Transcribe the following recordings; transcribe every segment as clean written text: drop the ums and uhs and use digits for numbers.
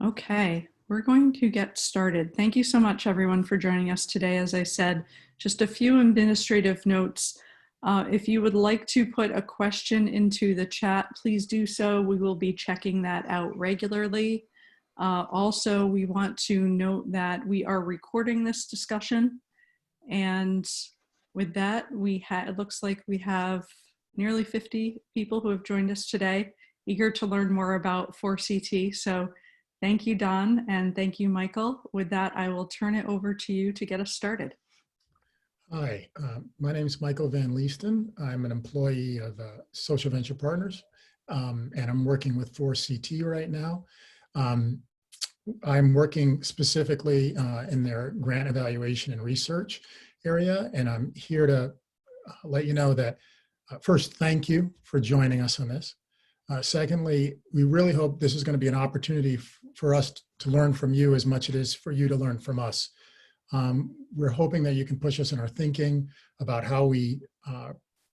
Okay, we're going to get started. Thank you so much, everyone, for joining us today. As I said, just a few administrative notes. If you would like to put a question into the chat, please do so. We will be checking that out regularly. Also, we want to note that we are recording this discussion. And with that, it looks like we have nearly 50 people who have joined us today, eager to learn more about 4CT. So thank you, Don, and thank you, Michael. With that, I will turn it over to you to get us started. Hi, my name is Michael Van Leesten. I'm an employee of Social Venture Partners, and I'm working with 4CT right now. I'm working specifically in their grant evaluation and research area, and I'm here to let you know that first, thank you for joining us on this. Secondly, we really hope this is going to be an opportunity for us to learn from you as much as it is for you to learn from us. We're hoping that you can push us in our thinking about how we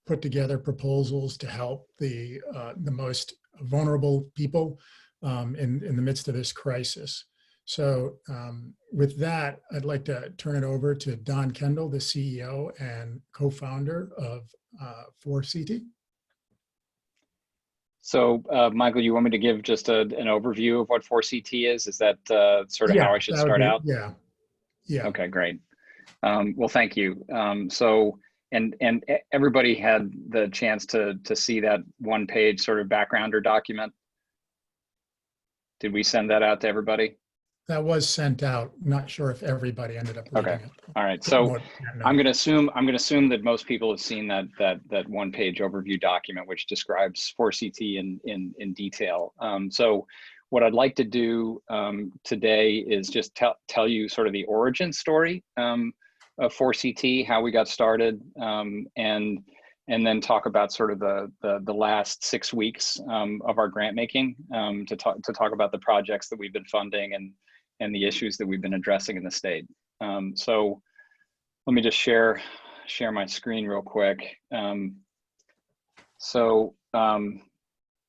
put together proposals to help the most vulnerable people in the midst of this crisis. So with that, I'd like to turn it over to Don Kendall, the CEO and co-founder of 4CT. So, Michael, you want me to give just an overview of what 4CT is? Is that sort of how I should start out? Yeah. Yeah. Okay, great. Well, thank you. And everybody had the chance to see that one-page sort of backgrounder document. Did we send that out to everybody? That was sent out. Not sure if everybody ended up reading it. All right. So I'm going to assume that most people have seen that one-page overview document, which describes 4CT in detail. So what I'd like to do today is just tell you sort of the origin story of 4CT, how we got started, and then talk about sort of the last 6 weeks of our grant making, to talk about the projects that we've been funding and the issues that we've been addressing in the state. So let me just share my screen real quick.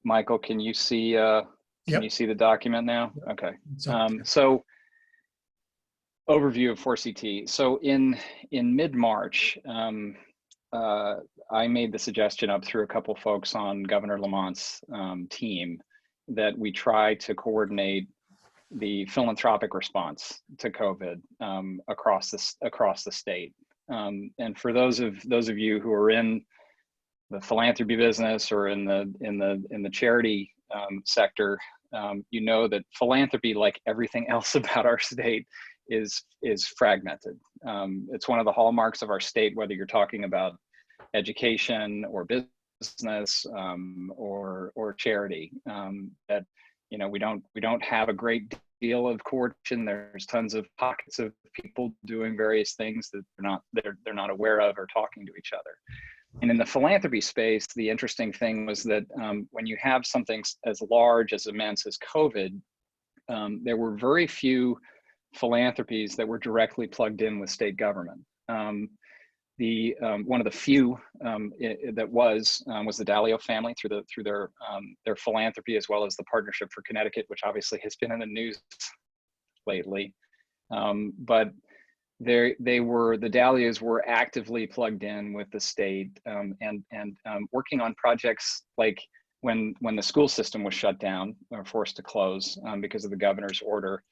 Michael, can you see can you see the document now? Okay. So overview of 4CT. So in mid-March, I made the suggestion up through a couple folks on Governor Lamont's team that we try to coordinate the philanthropic response to COVID across the state. And for those of you who are in the philanthropy business or in the charity sector, you know that philanthropy, like everything else about our state, is fragmented. It's one of the hallmarks of our state, whether you're talking about education or business or charity, that we don't have a great deal of coordination. There's tons of pockets of people doing various things that they're not aware of or talking to each other. And in the philanthropy space, the interesting thing was that when you have something as large, as immense as COVID, there were very few philanthropies that were directly plugged in with state government. One of the few that was the Dalio family through their philanthropy, as well as the Partnership for Connecticut, which obviously has been in the news lately. But the Dalios were actively plugged in with the state and working on projects like when the school system was shut down or forced to close because of the governor's order.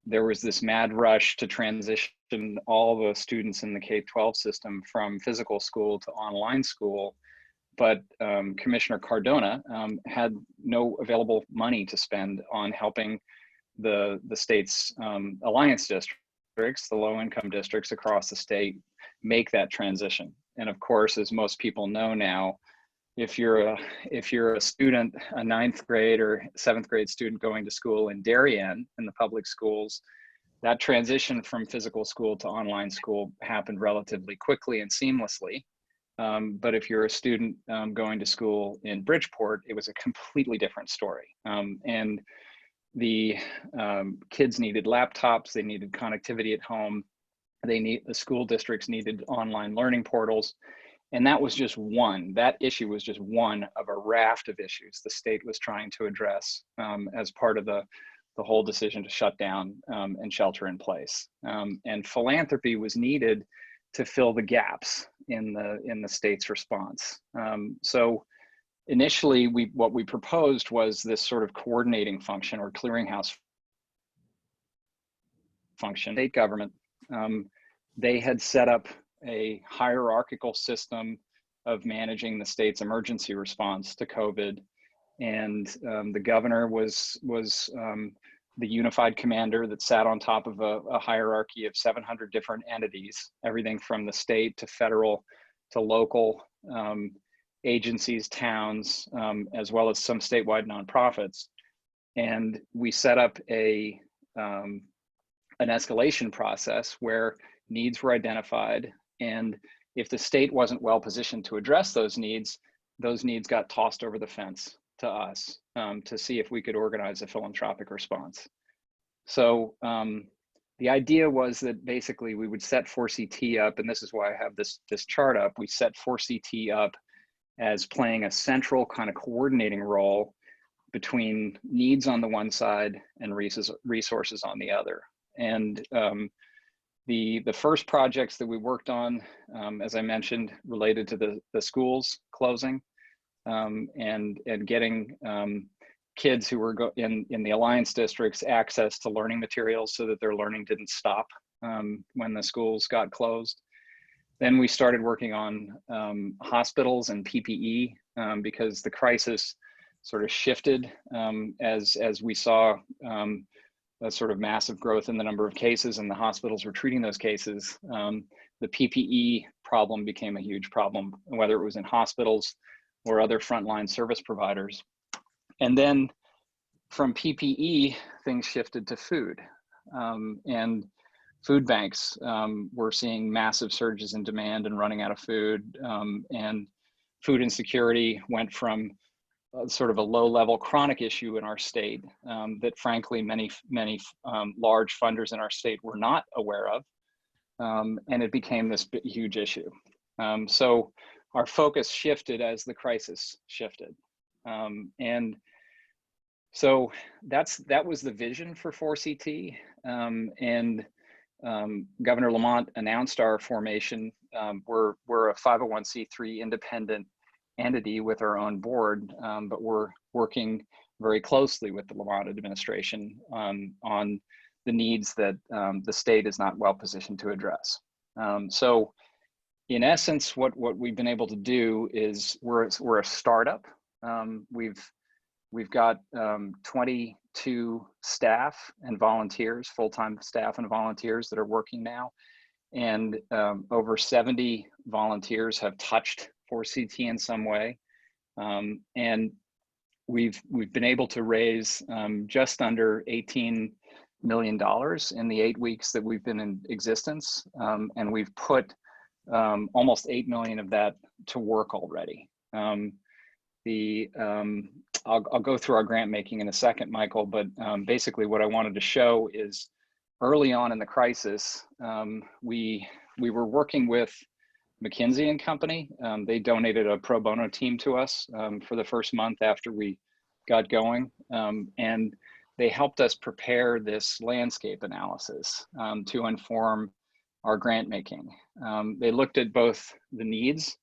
There was this mad rush to transition all the students in the K-12 system from physical school to online school. But Commissioner Cardona had no available money to spend on helping the state's alliance districts, the low-income districts across the state, make that transition. And of course, as most people know now, if you're a student, a 9th grade or 7th grade student going to school in Darien in the public schools, that transition from physical school to online school happened relatively quickly and seamlessly. But if you're a student going to school in Bridgeport, it was a completely different story. And the kids needed laptops, they needed connectivity at home, the school districts needed online learning portals. And that issue was just one of a raft of issues the state was trying to address as part of the the whole decision to shut down and shelter in place. And philanthropy was needed to fill the gaps in the state's response. So initially, what we proposed was this sort of coordinating function or clearinghouse function. State government, they had set up a hierarchical system of managing the state's emergency response to COVID, and the governor was the unified commander that sat on top of a hierarchy of 700 different entities, everything from the state to federal to local agencies, towns, as well as some statewide nonprofits. And we set up an escalation process where needs were identified, and if the state wasn't well positioned to address those needs got tossed over the fence to us to see if we could organize a philanthropic response. So the idea was that basically we would set 4CT up, and this is why I have this chart up. We set 4CT up as playing a central kind of coordinating role between needs on the one side and resources on the other. And the first projects that we worked on, as I mentioned, related to the schools closing and getting kids who were in the Alliance districts access to learning materials so that their learning didn't stop when the schools got closed. Then we started working on hospitals and PPE because the crisis sort of shifted as we saw a sort of massive growth in the number of cases, and the hospitals were treating those cases. The PPE problem became a huge problem, whether it was in hospitals or other frontline service providers. And then from PPE, things shifted to food. And food banks were seeing massive surges in demand and running out of food. And food insecurity went from sort of a low-level chronic issue in our state that frankly many large funders in our state were not aware of, and it became this huge issue. So our focus shifted as the crisis shifted, and so that was the vision for 4CT, and Governor Lamont announced our formation. We're a 501c3 independent entity with our own board, but we're working very closely with the Lamont administration on the needs that the state is not well positioned to address. So in essence, what we've been able to do is we're a startup. We've got 22 staff and volunteers, full-time staff and volunteers that are working now, and over 70 volunteers have touched 4CT in some way, and we've been able to raise just under $18 million in the 8 weeks that we've been in existence, and we've put almost 8 million of that to work already. I'll go through our grant making in a second, Michael, but basically what I wanted to show is early on in the crisis, we were working with McKinsey & Company. They donated a pro bono team to us for the first month after we got going, and they helped us prepare this landscape analysis to inform our grant making. They looked at both the needs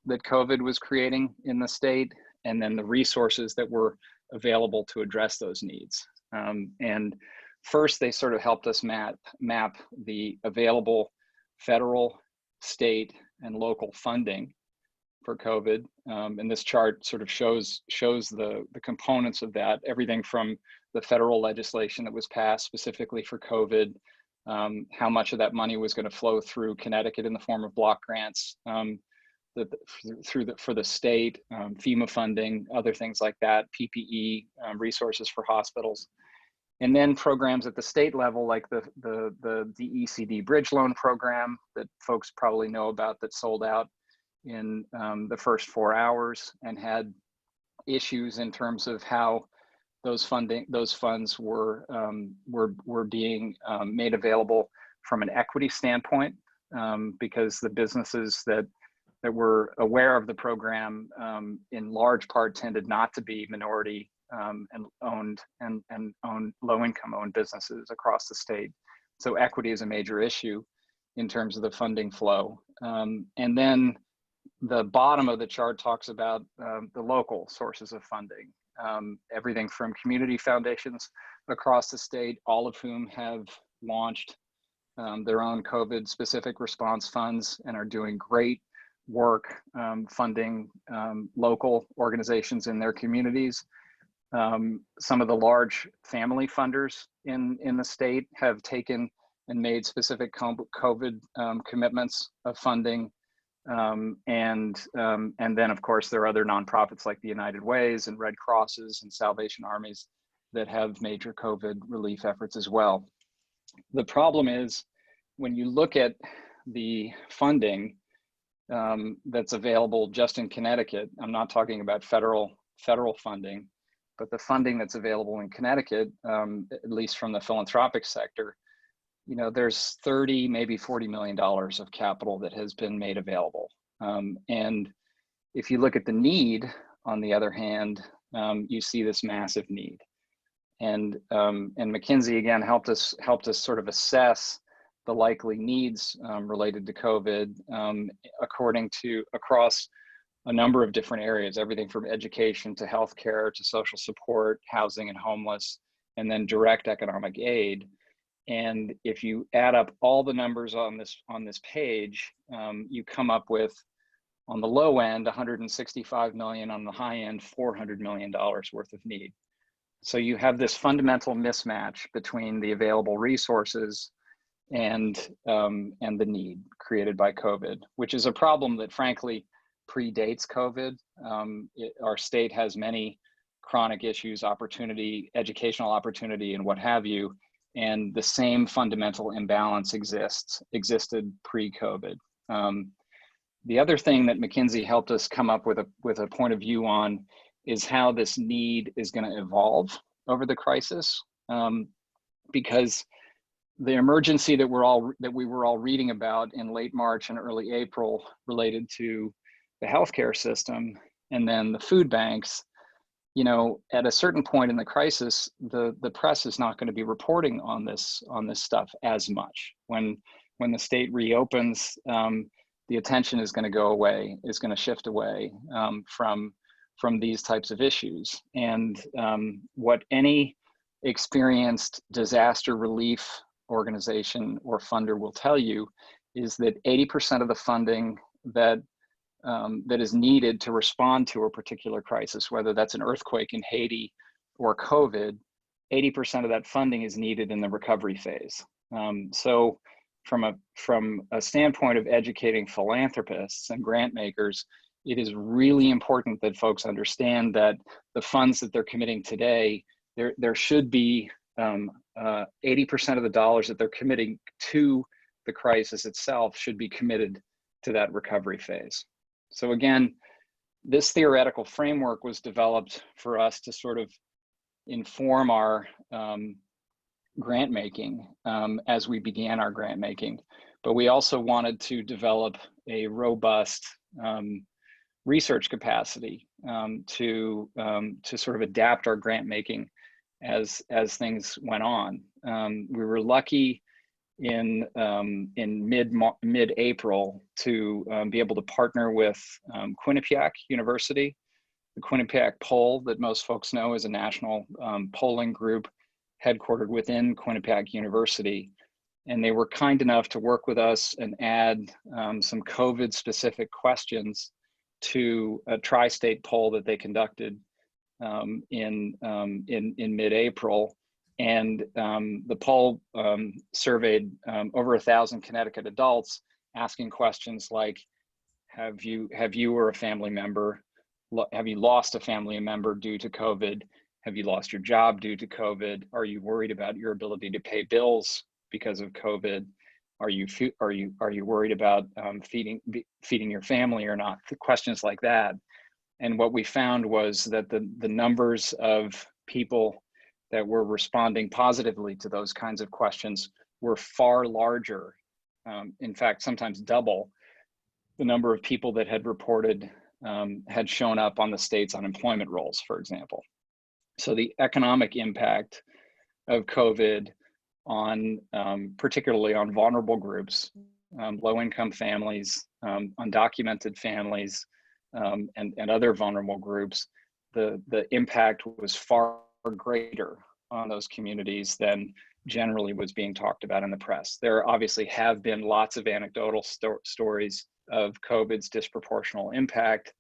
that COVID was creating in the state and then the resources that were available to address those needs. And first, they sort of helped us map the available federal, state, and local funding for COVID. And this chart sort of shows the components of that, everything from the federal legislation that was passed specifically for COVID, how much of that money was going to flow through Connecticut in the form of block grants, for the state, FEMA funding, other things like that, PPE, resources for hospitals. And then programs at the state level, like the ECD bridge loan program that folks probably know about, that sold out in the first 4 hours and had issues in terms of how those funds were being made available from an equity standpoint, because the businesses that were aware of the program in large part tended not to be minority and owned low-income owned businesses across the state. So equity is a major issue in terms of the funding flow. And then the bottom of the chart talks about the local sources of funding, everything from community foundations across the state, all of whom have launched their own COVID-specific response funds and are doing great work funding local organizations in their communities. Some of the large family funders in the state have taken and made specific COVID commitments of funding. And then, of course, there are other nonprofits like the United Ways and Red Crosses and Salvation Armies that have major COVID relief efforts as well. The problem is when you look at the funding that's available just in Connecticut, I'm not talking about federal funding, but the funding that's available in Connecticut, at least from the philanthropic sector, you know, there's 30, maybe $40 million of capital that has been made available. And if you look at the need, on the other hand, you see this massive need. And McKinsey again helped us sort of assess the likely needs related to COVID across a number of different areas, everything from education to healthcare to social support, housing and homeless, and then direct economic aid. And if you add up all the numbers on this page, you come up with, on the low end, 165 million, on the high end, $400 million worth of need. So you have this fundamental mismatch between the available resources and the need created by COVID, which is a problem that frankly predates COVID. Our state has many chronic issues, opportunity, educational opportunity, and what have you. And the same fundamental imbalance existed pre-COVID. The other thing that McKinsey helped us come up with a point of view on is how this need is going to evolve over the crisis, because the emergency that we were all reading about in late March and early April related to the healthcare system and then the food banks, you know, at a certain point in the crisis, the press is not going to be reporting on this stuff as much. When the state reopens, the attention is going to go away, is going to shift away from these types of issues. And what any experienced disaster relief organization or funder will tell you is that 80% of the funding that is needed to respond to a particular crisis, whether that's an earthquake in Haiti or COVID, 80% of that funding is needed in the recovery phase. So from a standpoint of educating philanthropists and grant makers, it is really important that folks understand that the funds that they're committing today, there should be 80% of the dollars that they're committing to the crisis itself should be committed to that recovery phase. So again, this theoretical framework was developed for us to sort of inform our grant making as we began our grant making. But we also wanted to develop a robust research capacity to sort of adapt our grant making as things went on. We were lucky in mid-April to be able to partner with Quinnipiac University. The Quinnipiac poll that most folks know is a national polling group headquartered within Quinnipiac University. And they were kind enough to work with us and add some COVID-specific questions to a tri-state poll that they conducted in mid-April. And the poll surveyed over 1,000 Connecticut adults, asking questions like, have you or a family member, have you lost a family member due to COVID? Have you lost your job due to COVID? Are you worried about your ability to pay bills because of COVID? Are you worried about feeding your family or not? Questions like that. And what we found was that the numbers of people that were responding positively to those kinds of questions were far larger. In fact, sometimes double the number of people that had reported, had shown up on the state's unemployment rolls, for example. So the economic impact of COVID on particularly on vulnerable groups, low-income families, undocumented families, and other vulnerable groups, the impact was far greater on those communities than generally was being talked about in the press. There obviously have been lots of anecdotal stories of COVID's disproportional impact.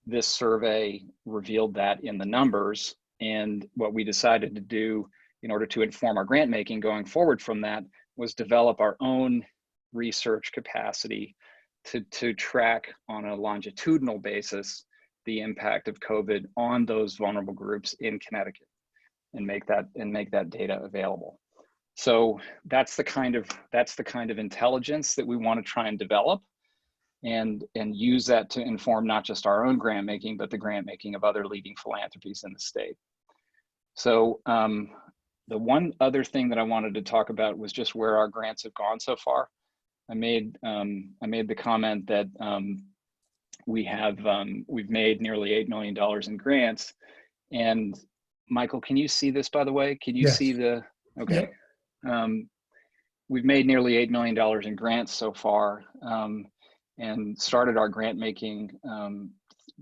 This survey revealed that in the numbers, and what we decided to do in order to inform our grant making going forward from that was develop our own research capacity to track on a longitudinal basis the impact of COVID on those vulnerable groups in Connecticut and make that data available. So that's the kind of intelligence that we want to try and develop and use that to inform not just our own grant making, but the grant making of other leading philanthropies in the state. So the one other thing that I wanted to talk about was just where our grants have gone so far. I made the comment that we've made nearly $8 million in grants. And Michael, can you see this, by the way? Can you see the, okay. Yep. We've made nearly $8 million in grants so far, and started our grant making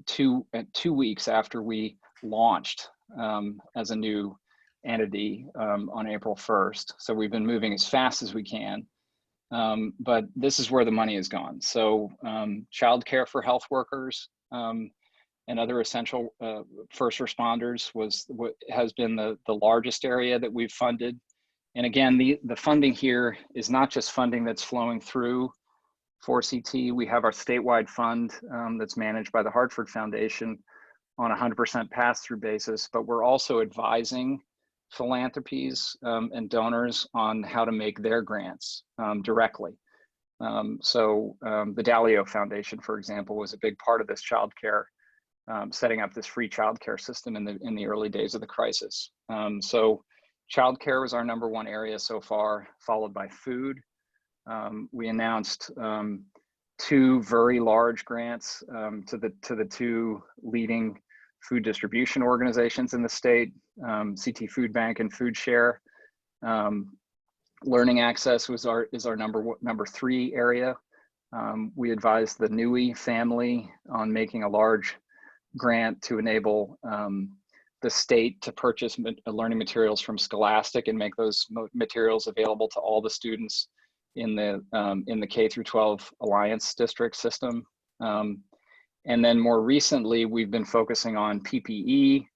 2 weeks after we launched as a new entity on April 1st. So we've been moving as fast as we can. But this is where the money has gone. So childcare for health workers and other essential first responders has been the largest area that we've funded. And again, the funding here is not just funding that's flowing through 4CT. We have our statewide fund that's managed by the Hartford Foundation on a 100% pass-through basis, but we're also advising philanthropies and donors on how to make their grants directly. So the Dalio Foundation, for example, was a big part of this childcare, setting up this free childcare system in the early days of the crisis. So childcare was our #1 area so far, followed by food. We announced 2 very large grants to the 2 leading food distribution organizations in the state, CT Food Bank and Food Share. Learning access is our number 3 area. We advised the Newey family on making a large grant to enable the state to purchase learning materials from Scholastic and make those materials available to all the students in the K through 12 Alliance District system. And then more recently, we've been focusing on PPE,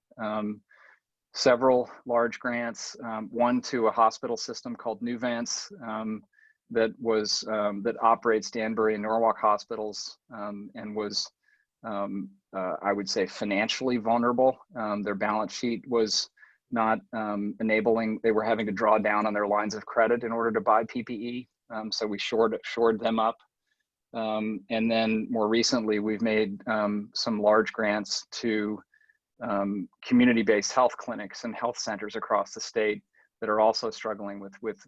several large grants, one to a hospital system called Nuvance that operates Danbury and Norwalk hospitals and was, I would say, financially vulnerable. Their balance sheet was not enabling, they were having to draw down on their lines of credit in order to buy PPE. So we shored them up. And then more recently, we've made some large grants to community-based health clinics and health centers across the state that are also struggling with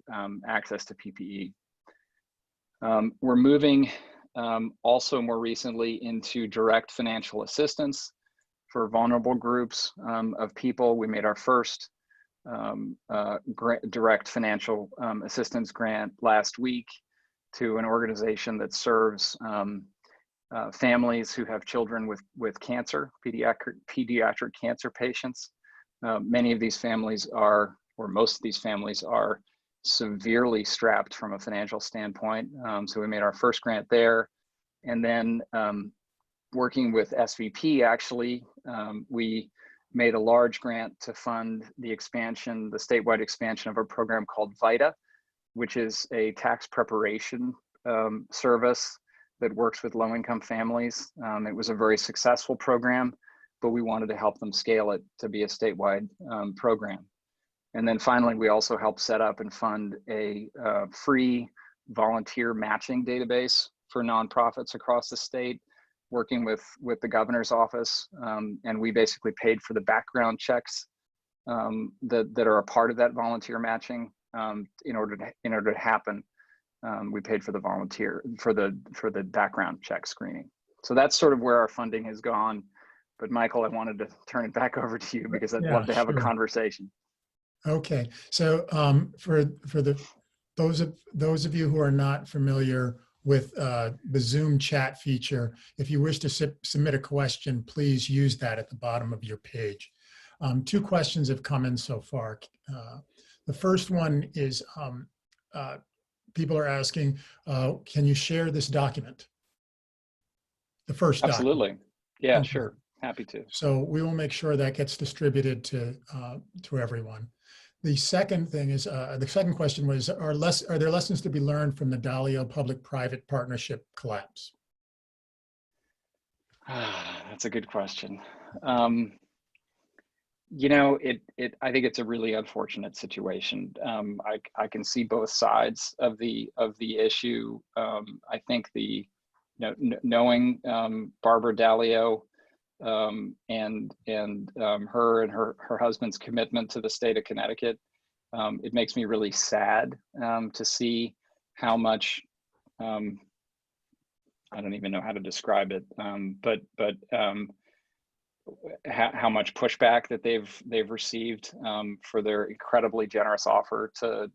access to PPE. We're moving also more recently into direct financial assistance for vulnerable groups of people. We made our first direct financial assistance grant last week to an organization that serves families who have children with cancer, pediatric cancer patients. Many of these families are, or most of these families are, severely strapped from a financial standpoint. So we made our first grant there. And then working with SVP, actually, we made a large grant to fund the statewide expansion of a program called VITA, which is a tax preparation service that works with low-income families. It was a very successful program, but we wanted to help them scale it to be a statewide program. And then finally, we also helped set up and fund a free volunteer matching database for nonprofits across the state, working with the governor's office. And we basically paid for the background checks that are a part of that volunteer matching in order to happen. We paid for the background check screening. So that's sort of where our funding has gone But Michael, I wanted to turn it back over to you because I'd Yeah, love to have a sure. conversation. Okay, so those of you who are not familiar with the Zoom chat feature, if you wish to submit a question, please use that at the bottom of your page. Two questions have come in so far. The first one is people are asking, can you share this document? The first document. Absolutely. Yeah, Okay. sure. Happy to. So we will make sure that gets distributed to everyone. The second thing is, the second question was, are there lessons to be learned from the Dalio public-private partnership collapse? That's a good question. You know, I think it's a really unfortunate situation. I can see both sides of the issue. I think knowing Barbara Dalio and her and her husband's commitment to the state of Connecticut, it makes me really sad to see how much I don't even know how to describe it, how much pushback that they've received for their incredibly generous offer to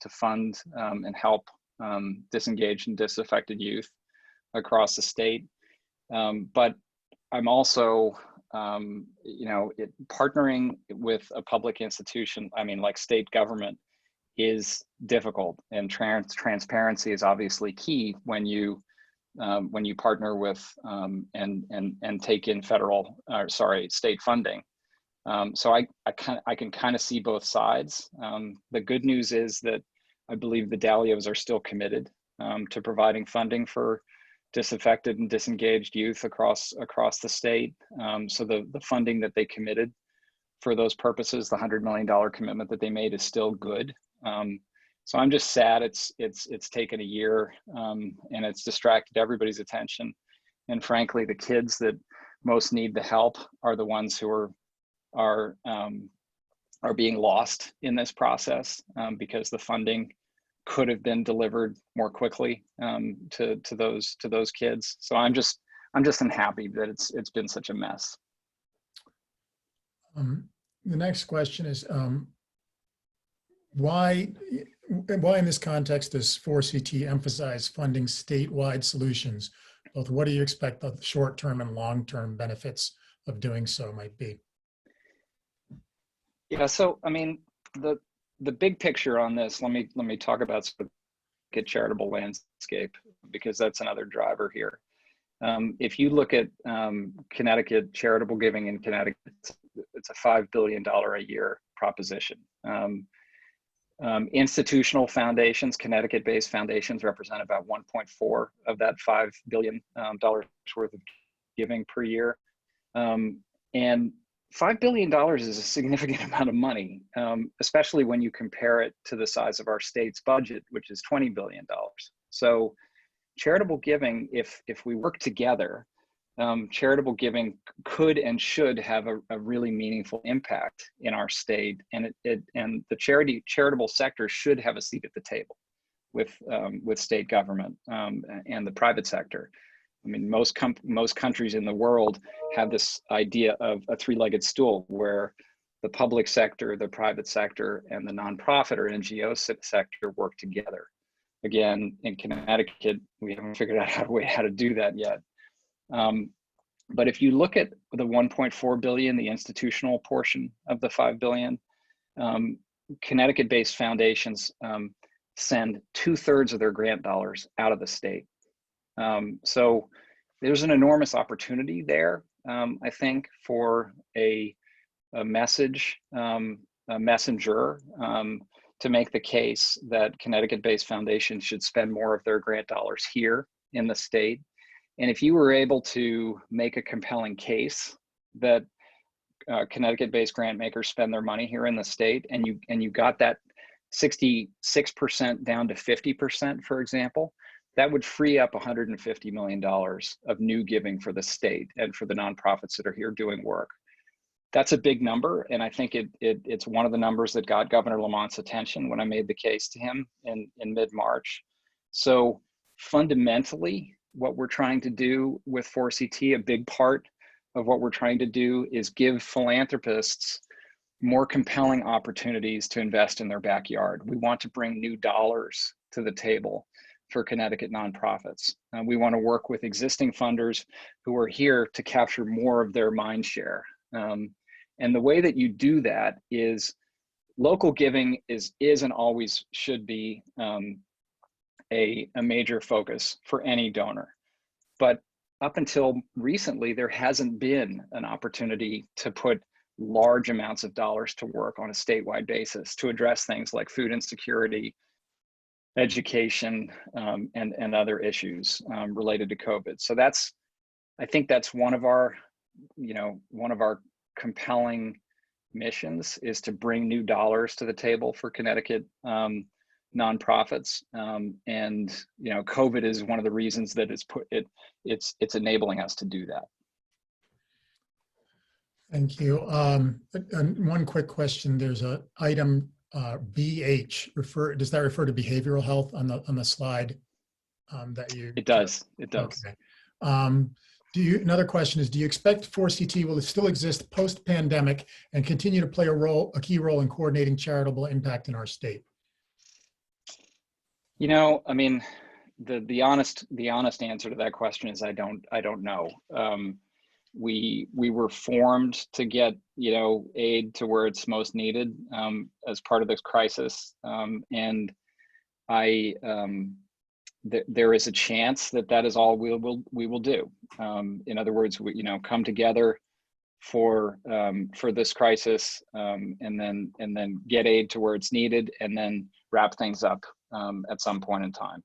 fund and help disengaged and disaffected youth across the state. But I'm also, partnering with a public institution, I mean, like state government, is difficult, and transparency is obviously key when you partner with and take in state funding. So I can kind of see both sides. The good news is that I believe the Dalios are still committed to providing funding for disaffected and disengaged youth across the state. So the funding that they committed for those purposes, the $100 million commitment that they made, is still good. So I'm just sad it's taken a year and it's distracted everybody's attention. And frankly, the kids that most need the help are the ones who are being lost in this process because the funding could have been delivered more quickly to those kids. So I'm just unhappy that it's been such a mess. The next question is, why in this context does 4CT emphasize funding statewide solutions? Both what do you expect the short-term and long-term benefits of doing so might be? Yeah, so I mean, the big picture on this, let me talk about the charitable landscape, because that's another driver here. If you look at Connecticut charitable giving in Connecticut, it's a $5 billion a year proposition. Institutional foundations, Connecticut-based foundations, represent about 1.4 of that $5 billion worth of giving per year. And $5 billion is a significant amount of money, especially when you compare it to the size of our state's budget, which is $20 billion. So charitable giving, if we work together, charitable giving could and should have a really meaningful impact in our state, and the charitable sector should have a seat at the table with state government and the private sector. I mean, most countries in the world have this idea of a three-legged stool, where the public sector, the private sector, and the nonprofit or NGO sector work together. Again, in Connecticut, we haven't figured out how to do that yet. But if you look at the 1.4 billion, the institutional portion of the 5 billion, Connecticut-based foundations send 2/3 of their grant dollars out of the state. So there's an enormous opportunity there, I think, for a messenger to make the case that Connecticut-based foundations should spend more of their grant dollars here in the state. And if you were able to make a compelling case that Connecticut-based grant makers spend their money here in the state, and you got that 66% down to 50%, for example, that would free up $150 million of new giving for the state and for the nonprofits that are here doing work. That's a big number, and I think it's one of the numbers that got Governor Lamont's attention when I made the case to him in mid-March. So fundamentally, what we're trying to do with 4CT, a big part of what we're trying to do is give philanthropists more compelling opportunities to invest in their backyard. We want to bring new dollars to the table for Connecticut nonprofits. We want to work with existing funders who are here to capture more of their mind share. And the way that you do that is local giving is and always should be a major focus for any donor. But up until recently, there hasn't been an opportunity to put large amounts of dollars to work on a statewide basis to address things like food insecurity, education, and other issues related to COVID. So I think that's one of our compelling missions, is to bring new dollars to the table for Connecticut nonprofits. And COVID is one of the reasons that it's enabling us to do that. Thank you. And one quick question. There's a item BH. Does that refer to behavioral health on the slide that you? It does. It does. Okay. Another question is: do you expect 4CT will still exist post-pandemic and continue to play a key role in coordinating charitable impact in our state? I mean, the honest answer to that question is I don't know. We were formed to get aid to where it's most needed as part of this crisis, and there is a chance that is all we will do. In other words, we come together for this crisis, and then get aid to where it's needed, and then wrap things up at some point in time.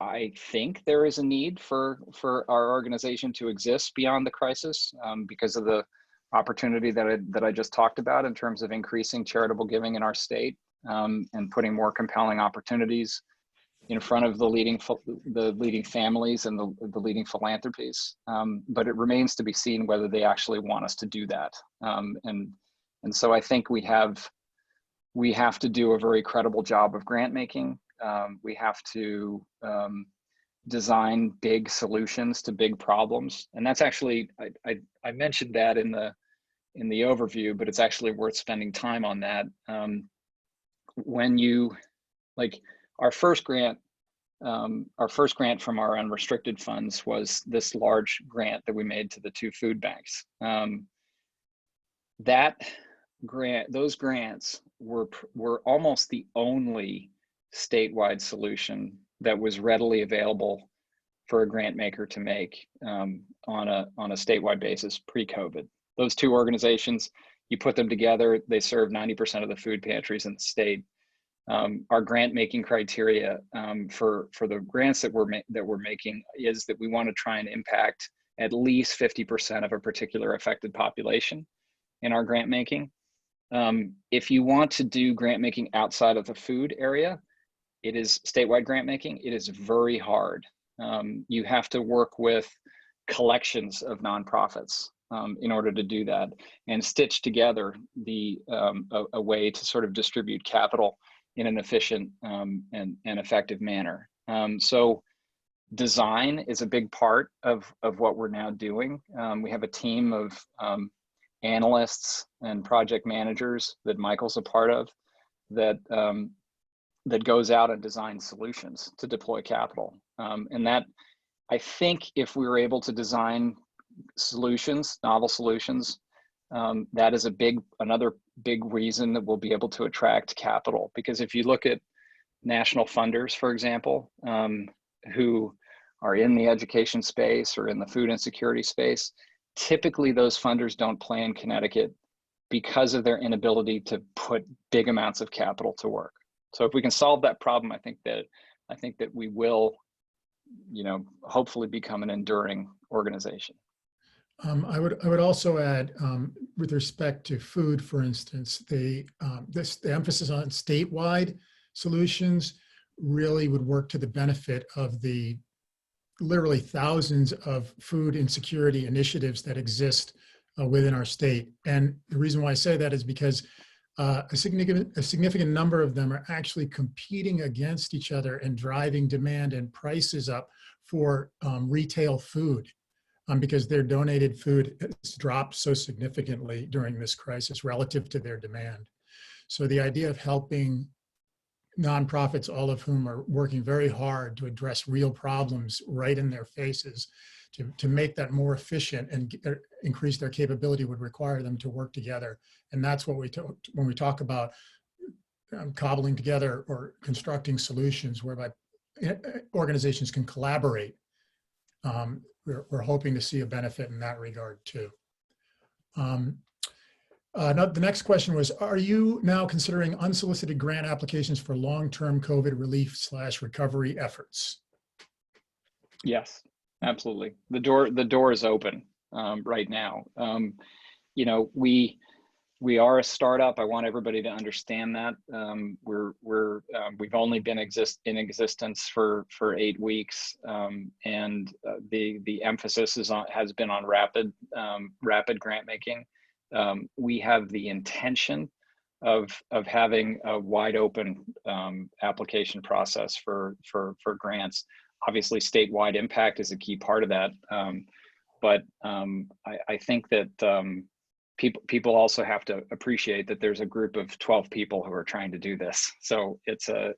I think there is a need for our organization to exist beyond the crisis because of the opportunity that I just talked about in terms of increasing charitable giving in our state, and putting more compelling opportunities in front of the leading families and the leading philanthropies. But it remains to be seen whether they actually want us to do that. And so I think we have to do a very credible job of grant making. We have to design big solutions to big problems, and that's actually I mentioned that in the overview, but it's actually worth spending time on that. When you our first grant from our unrestricted funds was this large grant that we made to the 2 food banks. Those grants were almost the only statewide solution that was readily available for a grant maker to make on a statewide basis pre-COVID. Those 2 organizations, you put them together, they serve 90% of the food pantries in the state. Our grant making criteria for the grants that we're making is that we want to try and impact at least 50% of a particular affected population in our grant making. If you want to do grant making outside of the food area, it is statewide grant making. It is very hard. You have to work with collections of nonprofits in order to do that, and stitch together a way to sort of distribute capital in an efficient and effective manner. So design is a big part of what we're now doing. We have a team of analysts and project managers that Michael's a part of that goes out and designs solutions to deploy capital. And that, I think, if we were able to design solutions, novel solutions, that is another big reason that we'll be able to attract capital. Because if you look at national funders, for example, who are in the education space or in the food insecurity space, typically those funders don't play in Connecticut because of their inability to put big amounts of capital to work. So if we can solve that problem, I think that we will, hopefully become an enduring organization. I would also add, with respect to food, for instance, the emphasis on statewide solutions really would work to the benefit of the literally thousands of food insecurity initiatives that exist within our state. And the reason why I say that is because a significant number of them are actually competing against each other and driving demand and prices up for retail food. because their donated food has dropped so significantly during this crisis relative to their demand. So the idea of helping nonprofits, all of whom are working very hard to address real problems right in their faces, to make that more efficient and increase their capability would require them to work together. And that's what when we talk about cobbling together or constructing solutions whereby organizations can collaborate. We're hoping to see a benefit in that regard too. The next question was, are you now considering unsolicited grant applications for long-term COVID relief/recovery efforts? Yes, absolutely. The door is open right now. You know, we are a startup. I want everybody to understand that. We've only been in existence for 8 weeks, and the emphasis has been on rapid grant making. We have the intention of having a wide open application process for grants. Obviously, statewide impact is a key part of that, but I think that people also have to appreciate that there's a group of 12 people who are trying to do this. So it's a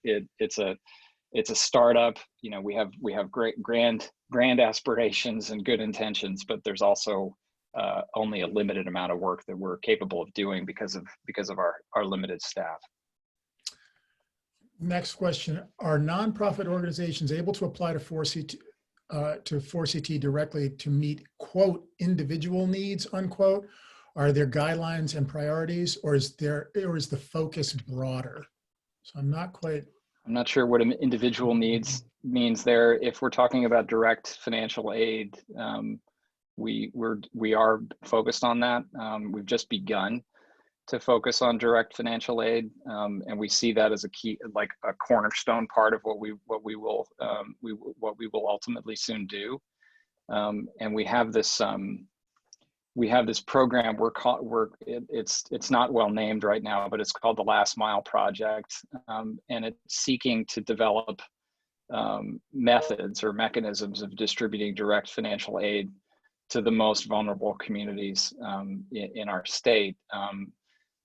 startup. You know, we have great grand aspirations and good intentions, but there's also only a limited amount of work that we're capable of doing because of our limited staff. Next question: are nonprofit organizations able to apply to 4CT directly to meet quote individual needs unquote? Are there guidelines and priorities, or is the focus broader? So I'm not sure what individual needs means there. If we're talking about direct financial aid, we are focused on that. We've just begun to focus on direct financial aid, and we see that as a key, like a cornerstone part of what we will ultimately soon do. And we have this program it's not well named right now, but it's called the Last Mile Project, and it's seeking to develop methods or mechanisms of distributing direct financial aid to the most vulnerable communities in our state.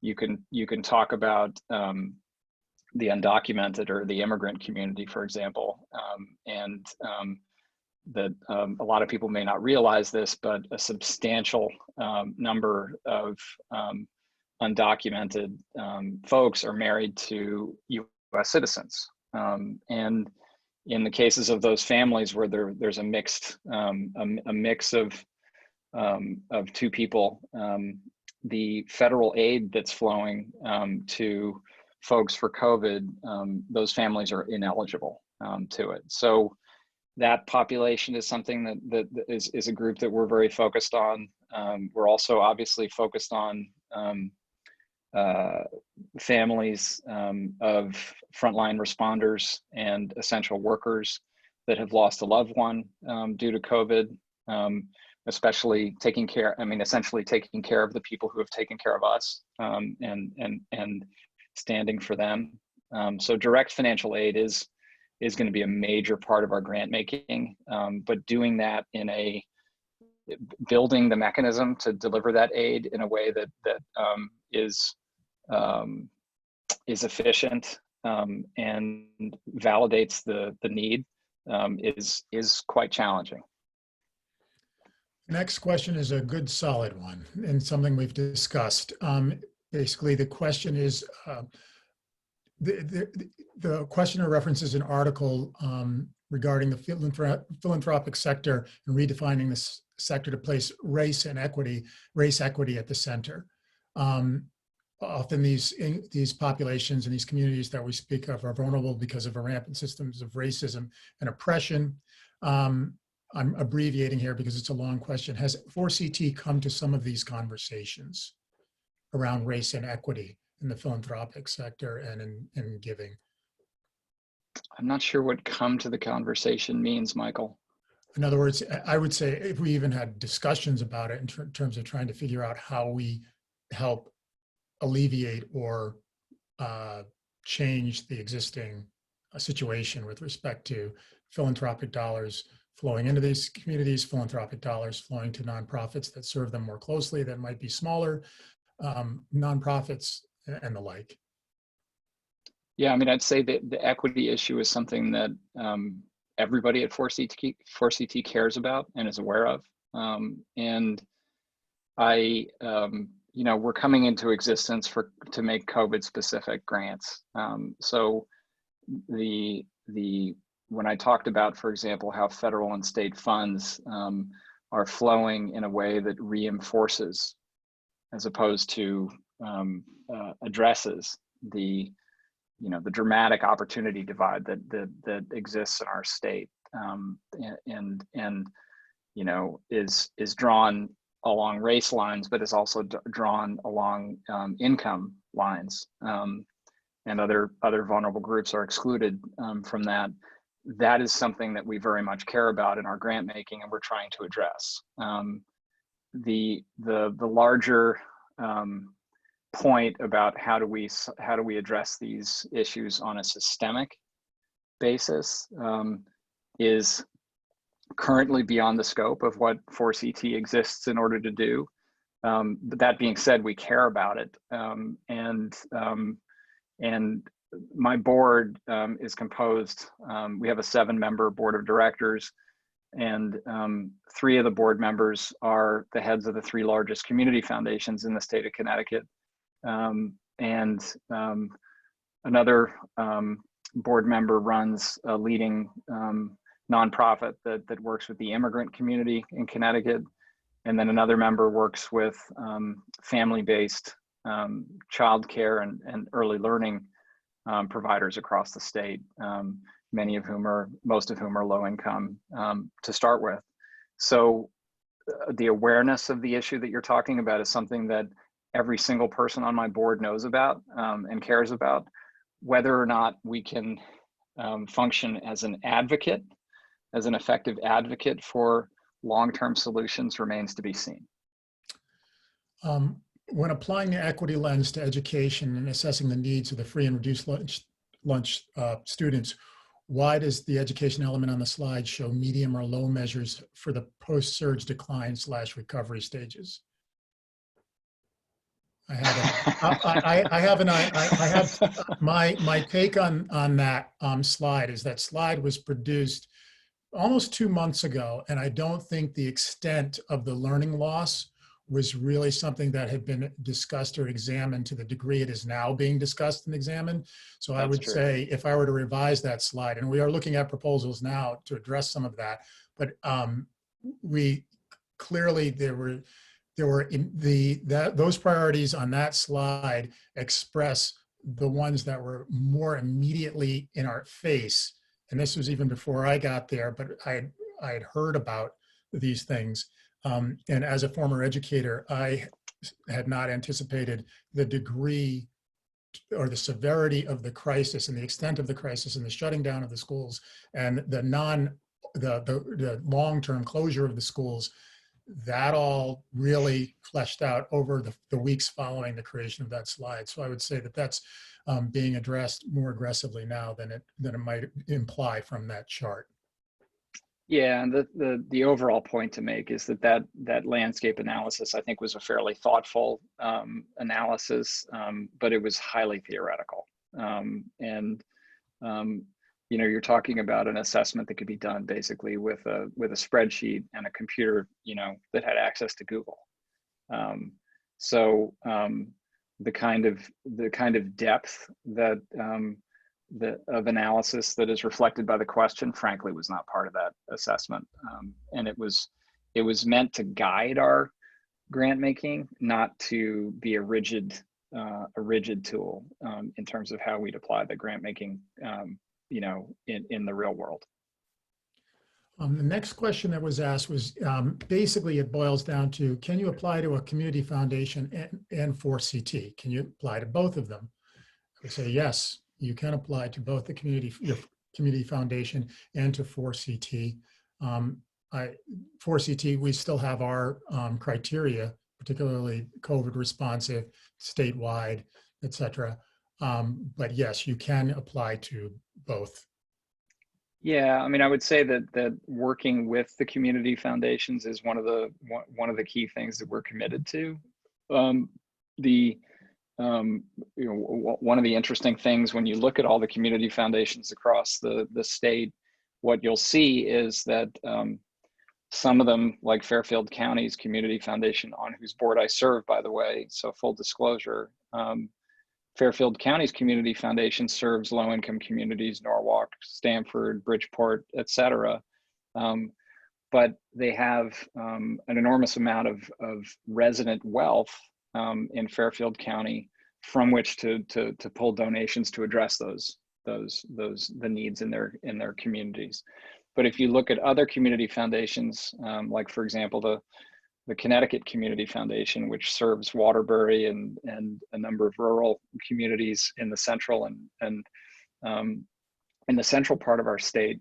You can talk about the undocumented or the immigrant community, for example, and that a lot of people may not realize this, but a substantial number of undocumented folks are married to U.S. citizens. And in the cases of those families where there's a mix of two people, the federal aid that's flowing to folks for COVID, those families are ineligible to it. So that population is something that is a group that we're very focused on. We're also obviously focused on families of frontline responders and essential workers that have lost a loved one due to COVID, especially essentially taking care of the people who have taken care of us, and standing for them. So direct financial aid is going to be a major part of our grant making, but doing that building the mechanism to deliver that aid in a way that is efficient and validates the need is quite challenging. Next question is a good solid one and something we've discussed. Basically, the question is, the questioner references an article regarding the philanthropic sector and redefining this sector to place race equity at the center. Often these populations and these communities that we speak of are vulnerable because of rampant systems of racism and oppression. I'm abbreviating here because it's a long question. Has 4CT come to some of these conversations around race and equity in the philanthropic sector and in giving? I'm not sure what "come to the conversation" means, Michael. In other words, I would say if we even had discussions about it in terms of trying to figure out how we help alleviate or change the existing situation with respect to philanthropic dollars flowing into these communities, philanthropic dollars flowing to nonprofits that serve them more closely, that might be smaller nonprofits and the like. Yeah, I mean, I'd say that the equity issue is something that everybody at 4CT cares about and is aware of. And we're coming into existence to make COVID specific grants. So when I talked about, for example, how federal and state funds are flowing in a way that reinforces as opposed to addresses the dramatic opportunity divide that exists in our state, and is drawn along race lines, but is also drawn along income lines, and other vulnerable groups are excluded from that. That is something that we very much care about in our grant making, and we're trying to address. The larger point about how do we address these issues on a systemic basis is currently beyond the scope of what 4CT exists in order to do. But that being said, we care about it, and my board is composed. We have a 7-member board of directors, and 3 of the board members are the heads of the 3 largest community foundations in the state of Connecticut. And another board member runs a leading nonprofit that works with the immigrant community in Connecticut. And then another member works with family-based childcare and early learning providers across the state, most of whom are low income to start with. So the awareness of the issue that you're talking about is something that every single person on my board knows about and cares about. Whether or not we can function as an advocate, as an effective advocate for long-term solutions remains to be seen. When applying the equity lens to education and assessing the needs of the free and reduced lunch students, why does the education element on the slide show medium or low measures for the post-surge decline / recovery stages? My take on that slide is that slide was produced almost 2 months ago, and I don't think the extent of the learning loss was really something that had been discussed or examined to the degree it is now being discussed and examined. So I would say if I were to revise that slide, and we are looking at proposals now to address some of that, but we clearly those priorities on that slide express the ones that were more immediately in our face. And this was even before I got there, but I had heard about these things. And as a former educator, I had not anticipated the degree or the severity of the crisis and the extent of the crisis and the shutting down of the schools and the long-term closure of the schools. That all really fleshed out over the weeks following the creation of that slide. So I would say that that's being addressed more aggressively now than it might imply from that chart. Yeah, and the overall point to make is that landscape analysis, I think, was a fairly thoughtful analysis, but it was highly theoretical. You're talking about an assessment that could be done basically with a spreadsheet and a computer, that had access to Google. So the kind of depth that of analysis that is reflected by the question, frankly, was not part of that assessment. And it was meant to guide our grant making, not to be a rigid tool in terms of how we'd apply the grant making, in the real world. The next question that was asked was basically it boils down to, can you apply to a community foundation and 4CT? Can you apply to both of them? I would say yes. You can apply to both your community foundation and to 4CT. 4CT, we still have our criteria, particularly COVID responsive, statewide, et cetera. But yes, you can apply to both. Yeah, I mean, I would say that working with the community foundations is one of the key things that we're committed to. Um, the One of the interesting things when you look at all the community foundations across the state, what you'll see is that some of them, like Fairfield County's Community Foundation, on whose board I serve, by the way, so full disclosure, Fairfield County's Community Foundation serves low-income communities, Norwalk, Stamford, Bridgeport, et cetera. But they have an enormous amount of resident wealth in Fairfield County from which to pull donations to address the needs in their communities. But if you look at other community foundations, like for example the Connecticut Community Foundation, which serves Waterbury and a number of rural communities in the central and in the central part of our state,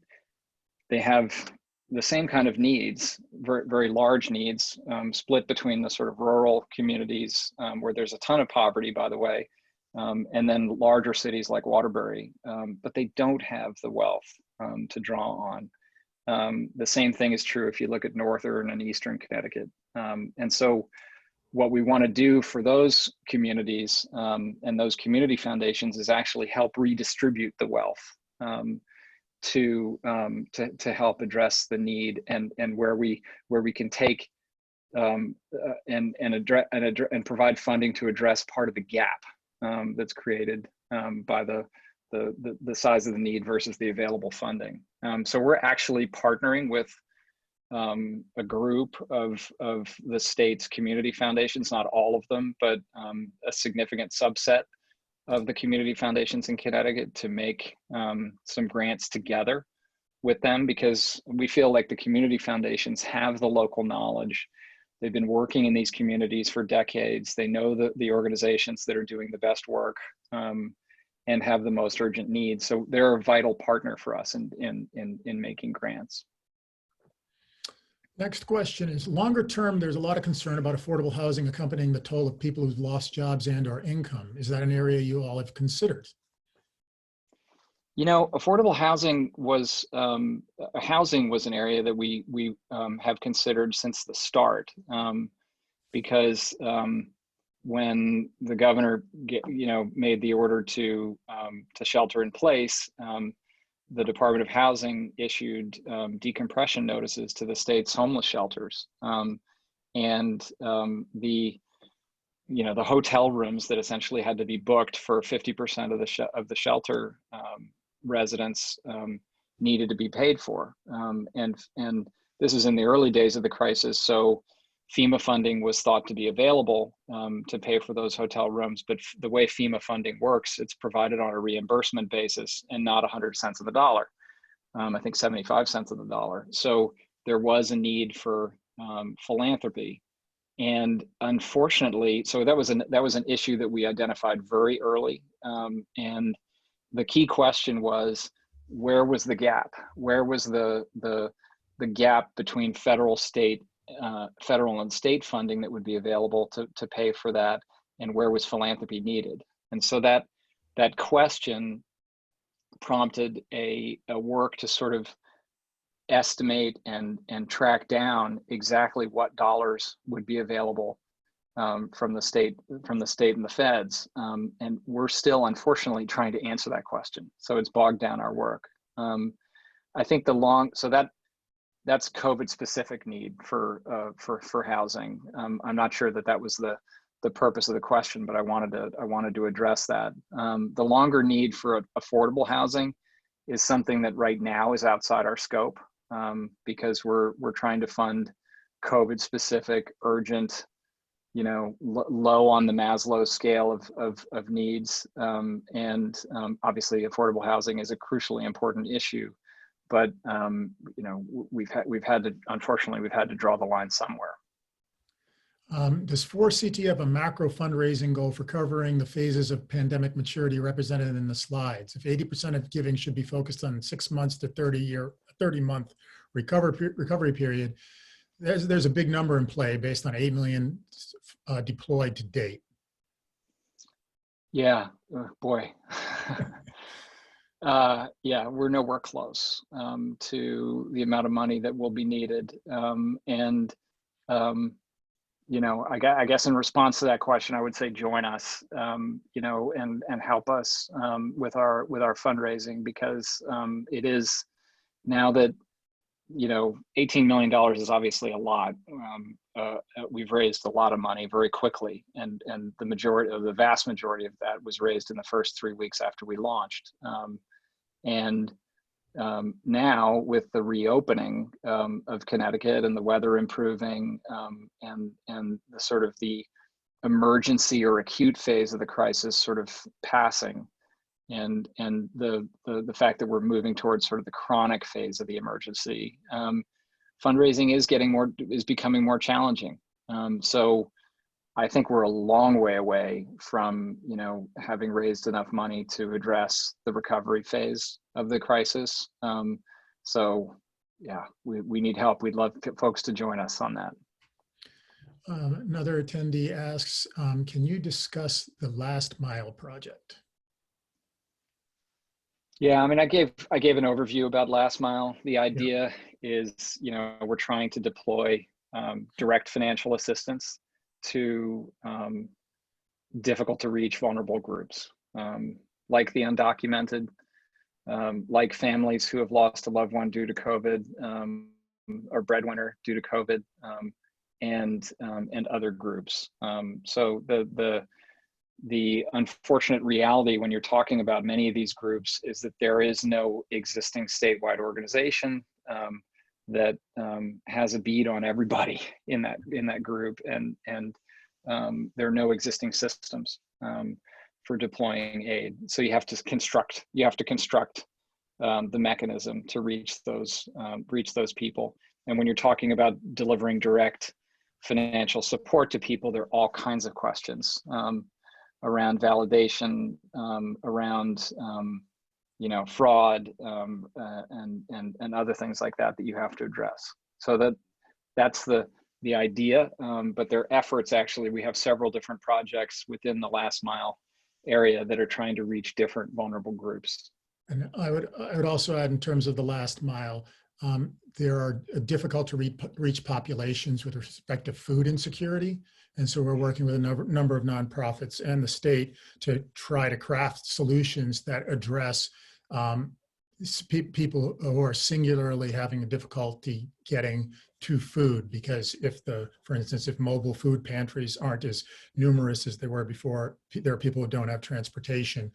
they have the same kind of needs, very, very large needs, split between the sort of rural communities where there's a ton of poverty, by the way, and then larger cities like Waterbury, but they don't have the wealth to draw on. The same thing is true if you look at northern and eastern Connecticut. And so what we want to do for those communities and those community foundations is actually help redistribute the wealth to help address the need and where we can take and provide funding to address part of the gap that's created by the size of the need versus the available funding. So we're actually partnering with a group of the state's community foundations, not all of them, but a significant subset of the community foundations in Connecticut to make some grants together with them, because we feel like the community foundations have the local knowledge. They've been working in these communities for decades. They know the organizations that are doing the best work and have the most urgent needs. So they're a vital partner for us in making grants. Next question is, longer term, there's a lot of concern about affordable housing accompanying the toll of people who've lost jobs and or income. Is that an area you all have considered? You know, affordable housing was an area that we have considered since the start, because when the governor made the order to shelter in place, the Department of Housing issued decompression notices to the state's homeless shelters, and the hotel rooms that essentially had to be booked for 50% of the shelter residents needed to be paid for, and this is in the early days of the crisis, so FEMA funding was thought to be available to pay for those hotel rooms, but the way FEMA funding works, it's provided on a reimbursement basis and not 100 cents of the dollar. I think 75 cents of the dollar. So there was a need for philanthropy, and unfortunately, so that was an issue that we identified very early, and the key question was, where was the gap? Where was the gap between federal and state funding that would be available to pay for that, and where was philanthropy needed? And so that question prompted a work to sort of estimate and track down exactly what dollars would be available from the state and the feds, and we're still unfortunately trying to answer that question. So it's bogged down our work. I think that's COVID specific need for housing. I'm not sure that was the purpose of the question, but I wanted to address that. The longer need for affordable housing is something that right now is outside our scope, because we're trying to fund COVID specific, urgent, low on the Maslow scale of needs, and obviously affordable housing is a crucially important issue. But we've had to draw the line somewhere. Does 4CT have a macro fundraising goal for covering the phases of pandemic maturity represented in the slides? If 80% of giving should be focused on 6 months to 30-month recovery period, there's a big number in play based on 8 million deployed to date. Yeah, boy. Yeah, we're nowhere close to the amount of money that will be needed. And you know, I guess in response to that question, I would say join us, you know, and help us with our fundraising, because it is, now that, you know, $18 million is obviously a lot. We've raised a lot of money very quickly, and the vast majority of that was raised in the first 3 weeks after we launched. And now with the reopening of Connecticut and the weather improving, and the sort of the emergency or acute phase of the crisis sort of passing, and the fact that we're moving towards sort of the chronic phase of the emergency, fundraising is becoming more challenging. So I think we're a long way away from, you know, having raised enough money to address the recovery phase of the crisis. So yeah, we need help. We'd love folks to join us on that. Another attendee asks, can you discuss the Last Mile project? Yeah, I mean, I gave an overview about Last Mile. The idea is, you know, we're trying to deploy direct financial assistance to difficult to reach vulnerable groups, like the undocumented, like families who have lost a loved one due to COVID, or breadwinner due to COVID, and other groups. So the unfortunate reality when you're talking about many of these groups is that there is no existing statewide organization that has a bead on everybody in that group, and there are no existing systems for deploying aid. So you have to construct the mechanism to reach those people. And when you're talking about delivering direct financial support to people, there are all kinds of questions around validation, around you know, fraud, and other things like that you have to address. So that's the idea, but their efforts, actually, we have several different projects within the Last Mile area that are trying to reach different vulnerable groups. And I would also add, in terms of the Last Mile, there are difficult to reach populations with respect to food insecurity. And so we're working with a number of nonprofits and the state to try to craft solutions that address people who are singularly having a difficulty getting to food. Because for instance, if mobile food pantries aren't as numerous as they were before, there are people who don't have transportation,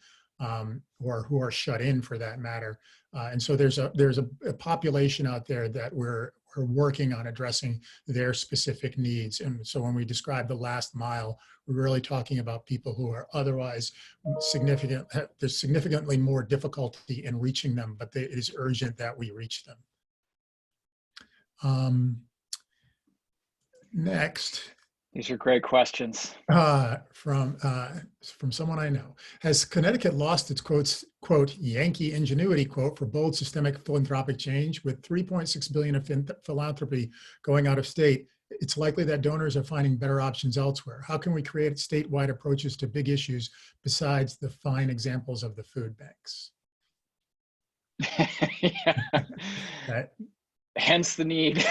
or who are shut in, for that matter. And so there's a population out there that we're working on addressing their specific needs. And so when we describe the Last Mile, we're really talking about people who are otherwise there's significantly more difficulty in reaching them, but it is urgent that we reach them. Next. These are great questions. From someone I know. Has Connecticut lost its quote, Yankee ingenuity, quote, for bold systemic philanthropic change? With $3.6 billion of philanthropy going out of state, it's likely that donors are finding better options elsewhere. How can we create statewide approaches to big issues besides the fine examples of the food banks? Yeah. Hence the need.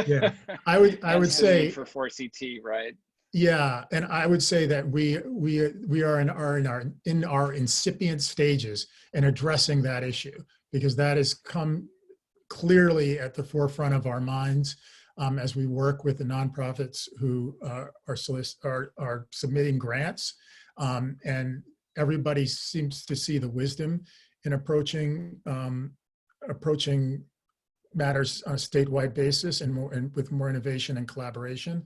Yeah, I would say for 4CT, right? Yeah, and I would say that we are in our incipient stages in addressing that issue, because that has come clearly at the forefront of our minds as we work with the nonprofits who are submitting grants, and everybody seems to see the wisdom in approaching matters on a statewide basis and with more innovation and collaboration.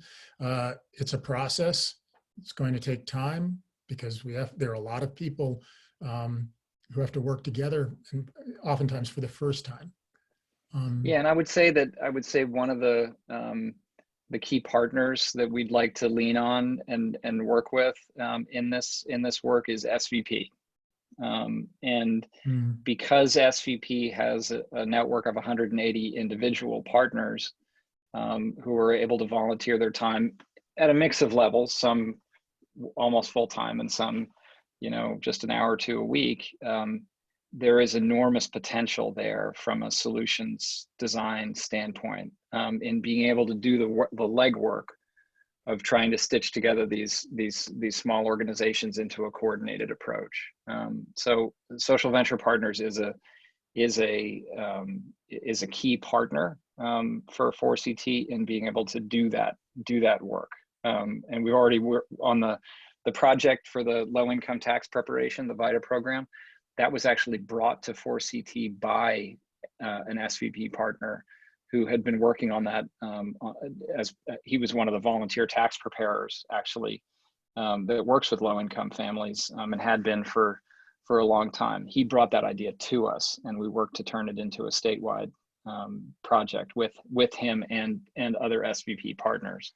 It's a process. It's going to take time, because there are a lot of people who have to work together, and oftentimes for the first time. Yeah, and I would say one of the key partners that we'd like to lean on and work with in this work is SVP. Because SVP has a network of 180 individual partners who are able to volunteer their time at a mix of levels, some almost full time and some, you know, just an hour or two a week. there is enormous potential there from a solutions design standpoint, in being able to do the legwork of trying to stitch together these small organizations into a coordinated approach. So Social Venture Partners is a key partner for 4CT in being able to do that work. And we've already worked on the project for the low income tax preparation, the VITA program. That was actually brought to 4CT by an SVP partner who had been working on that as he was one of the volunteer tax preparers, actually, that works with low income families, and had been for a long time. He brought that idea to us, and we worked to turn it into a statewide project with him and other SVP partners.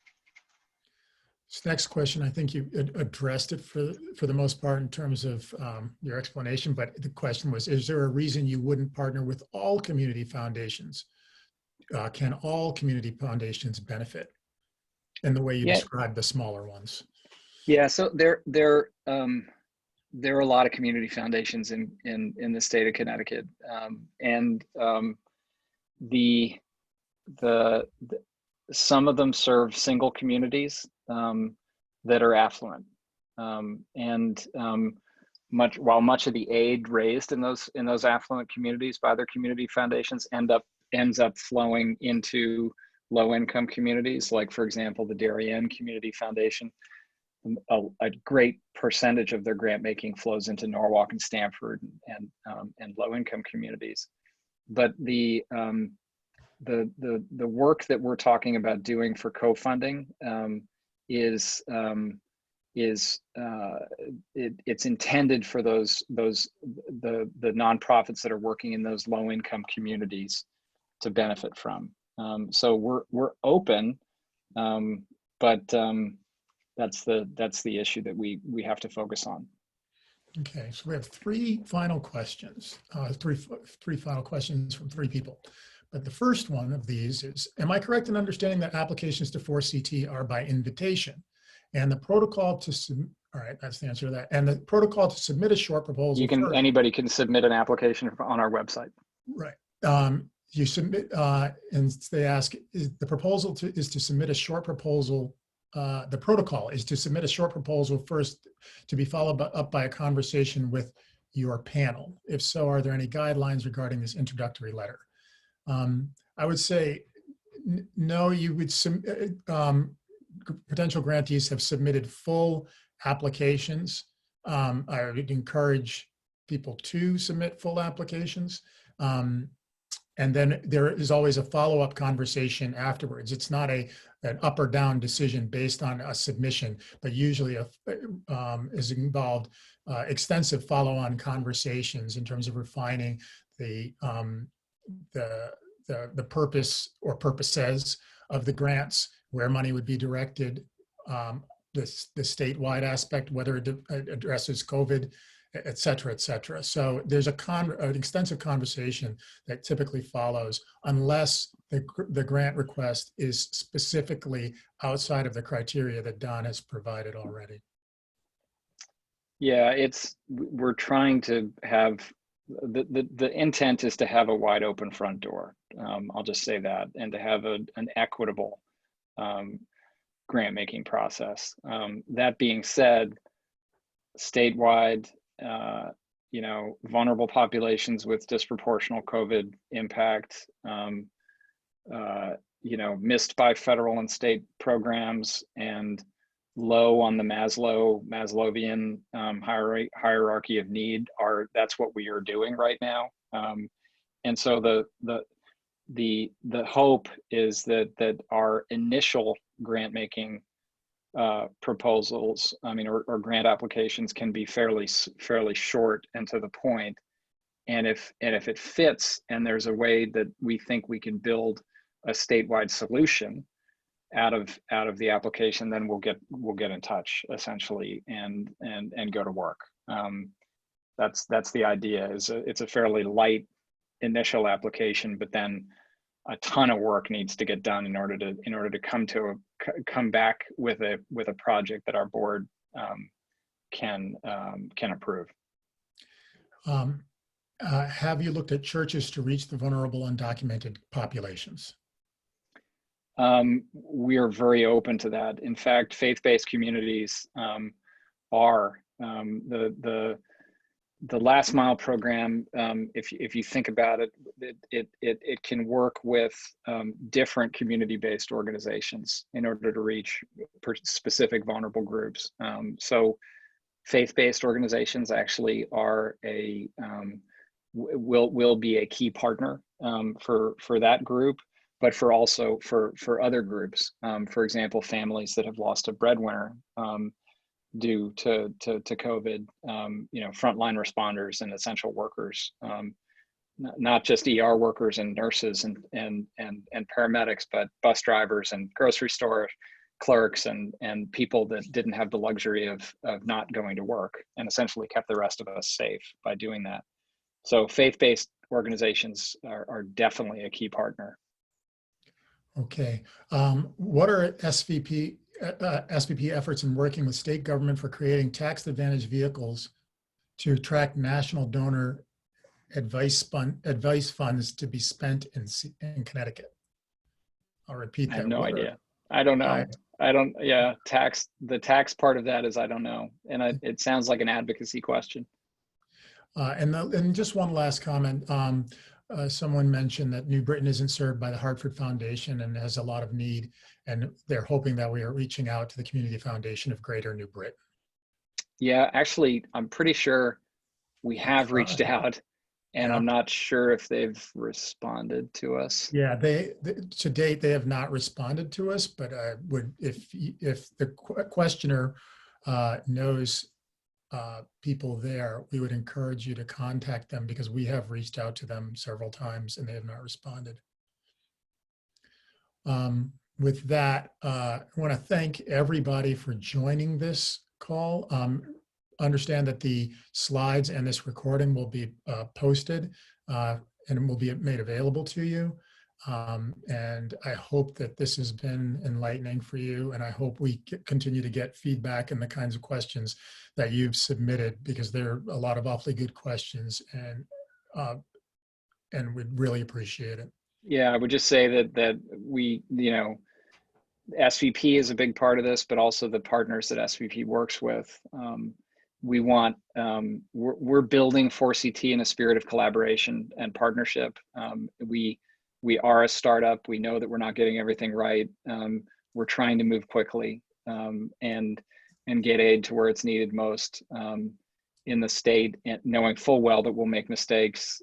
This next question, I think you addressed it for the most part in terms of your explanation, but the question was, is there a reason you wouldn't partner with all community foundations? Can all community foundations benefit in the way you described the smaller ones? Yeah, so there are a lot of community foundations in the state of Connecticut, and some of them serve single communities that are affluent, while much of the aid raised in those affluent communities by their community foundations ends up flowing into low income communities, like for example the Darien Community Foundation. A great percentage of their grant making flows into Norwalk and Stamford and low income communities. But the work that we're talking about doing for co-funding it's intended for the nonprofits that are working in those low income communities to benefit from. So we're open, but that's the issue that we have to focus on. Okay, so we have three final questions, three final questions from three people. But the first one of these is, am I correct in understanding that applications to 4CT are by invitation? And the protocol to, all right, that's the answer to that. And the protocol to submit a short proposal. Anybody can submit an application on our website. Right. You submit, and they ask, is the proposal is to submit a short proposal. The protocol is to submit a short proposal first to be followed up by a conversation with your panel. If so, are there any guidelines regarding this introductory letter? I would say no. You would potential grantees have submitted full applications. I would encourage people to submit full applications. And then there is always a follow-up conversation afterwards. It's not an up or down decision based on a submission, but usually is involved extensive follow-on conversations in terms of refining the purpose or purposes of the grants, where money would be directed, the statewide aspect, whether it addresses COVID, et cetera, et cetera. So there's an extensive conversation that typically follows, unless the grant request is specifically outside of the criteria that Don has provided already. Yeah, we're trying to have, the intent is to have a wide open front door. I'll just say that, and to have an equitable grant making process. That being said, statewide, vulnerable populations with disproportional COVID impact, missed by federal and state programs, and low on the Maslowian hierarchy of need that's what we are doing right now. And so the hope is that our initial grant making proposals, or grant applications, can be fairly short and to the point. And if it fits, and there's a way that we think we can build a statewide solution out of the application, then we'll get in touch, essentially, and go to work. That's the idea. It's a fairly light initial application, but then a ton of work needs to get done in order to come back with a project that our board can approve. Have you looked at churches to reach the vulnerable undocumented populations? We are very open to that. In fact, faith-based communities are the last mile program. If you think about it, it can work with different community-based organizations in order to reach specific vulnerable groups. So faith-based organizations actually are will be a key partner for that group, but for other groups. For example, families that have lost a breadwinner due to COVID, frontline responders and essential workers, not just ER workers and nurses and paramedics, but bus drivers and grocery store clerks and people that didn't have the luxury of not going to work, and essentially kept the rest of us safe by doing that. So faith-based organizations are definitely a key partner. Okay. What are SVP efforts in working with state government for creating tax advantage vehicles to attract national donor advice funds to be spent in Connecticut? I'll repeat that. I have no idea. I don't know. Yeah, the tax part of that is I don't know. And it sounds like an advocacy question. And just one last comment. Someone mentioned that New Britain isn't served by the Hartford Foundation and has a lot of need, and they're hoping that we are reaching out to the Community Foundation of Greater New Britain. Yeah, actually, I'm pretty sure we have reached out, and I'm not sure if they've responded to us. Yeah, they to date they have not responded to us, but if the questioner knows people there, we would encourage you to contact them, because we have reached out to them several times and they have not responded. With that, I want to thank everybody for joining this call. Understand that the slides and this recording will be posted and will be made available to you. And I hope that this has been enlightening for you, and I hope we continue to get feedback and the kinds of questions that you've submitted, because there are a lot of awfully good questions, and we'd really appreciate it. Yeah, I would just say that we, SVP is a big part of this, but also the partners that SVP works with. We want, we're building 4CT in a spirit of collaboration and partnership. We are a startup. We know that we're not getting everything right. We're trying to move quickly and get aid to where it's needed most in the state, knowing full well that we'll make mistakes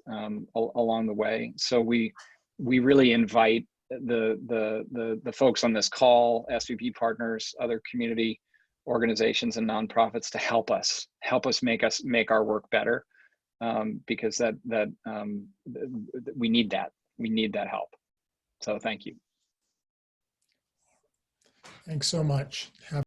along the way. So we really invite the folks on this call, SVP partners, other community organizations and nonprofits, to help us make our work better, because we need that. We need that help. So thank you. Thanks so much.